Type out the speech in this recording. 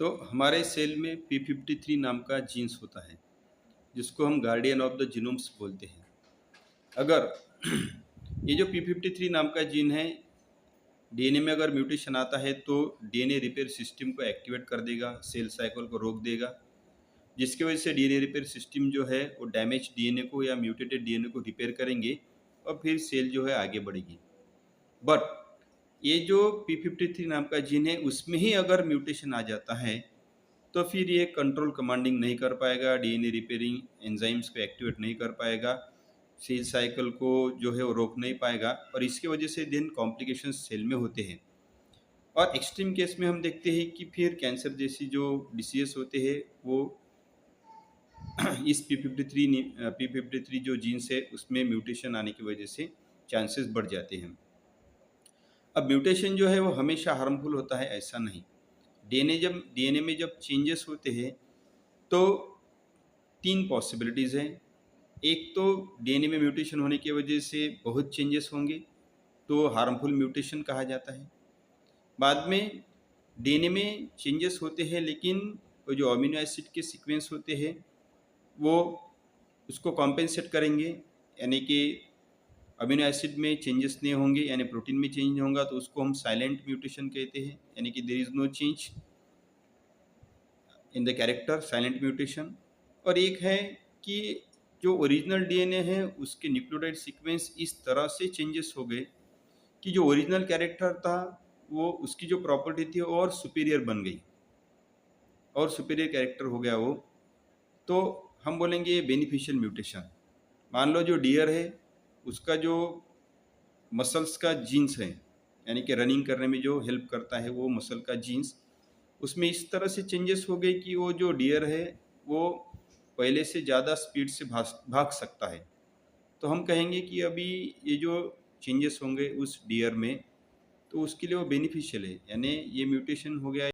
तो हमारे सेल में P53 नाम का जीन्स होता है, जिसको हम गार्डियन ऑफ द जीनोम्स बोलते हैं। अगर ये जो P53 नाम का जीन है, डीएनए में अगर म्यूटेशन आता है तो डीएनए रिपेयर सिस्टम को एक्टिवेट कर देगा, सेल साइकिल को रोक देगा, जिसकी वजह से डीएनए रिपेयर सिस्टम जो है वो डैमेज डीएनए को या म्यूटेटेड डीएनए को रिपेयर करेंगे और फिर सेल जो है आगे बढ़ेगी। बट ये जो P53 नाम का जीन है उसमें ही अगर म्यूटेशन आ जाता है तो फिर ये कंट्रोल कमांडिंग नहीं कर पाएगा, डीएनए रिपेयरिंग एंजाइम्स को एक्टिवेट नहीं कर पाएगा, सेल साइकिल को जो है वो रोक नहीं पाएगा और इसकी वजह से देन कॉम्प्लिकेशंस सेल में होते हैं। और एक्सट्रीम केस में हम देखते हैं कि फिर कैंसर जैसी जो डिसीजेस होते हैं वो इस P53 जो जीन्स है उसमें म्यूटेशन आने की वजह से चांसेस बढ़ जाते हैं। अब म्यूटेशन जो है वो हमेशा हार्मफुल होता है ऐसा नहीं। डीएनए में जब चेंजेस होते हैं तो 3 पॉसिबिलिटीज़ हैं। एक तो डीएनए में म्यूटेशन होने की वजह से बहुत चेंजेस होंगे, तो हार्मफुल म्यूटेशन कहा जाता है। बाद में डीएनए में चेंजेस होते हैं लेकिन वो जो अमीनो एसिड के सीक्वेंस होते हैं वो उसको कॉम्पेंसेट करेंगे, यानी कि अमीनो एसिड में चेंजेस नहीं होंगे यानी प्रोटीन में चेंज होगा तो उसको हम साइलेंट म्यूटेशन कहते हैं, यानी कि there is no change in the character, silent mutation. और एक है कि जो ओरिजिनल डीएनए है उसके न्यूक्लियोटाइड सीक्वेंस इस तरह से चेंजेस हो गए कि जो ओरिजिनल कैरेक्टर था वो उसकी जो प्रॉपर्टी थी और सुपीरियर बन गई और सुपीरियर कैरेक्टर हो गया वो, तो हम बोलेंगे ये बेनिफिशियल म्यूटेशन। मान लो जो डियर है उसका जो मसल्स का जीन्स है, यानी कि रनिंग करने में जो हेल्प करता है वो मसल का जीन्स, उसमें इस तरह से चेंजेस हो गए कि वो जो डियर है वो पहले से ज़्यादा स्पीड से भाग सकता है। तो हम कहेंगे कि अभी ये जो चेंजेस होंगे उस डियर में तो उसके लिए वो बेनिफिशियल है, यानी ये म्यूटेशन हो गया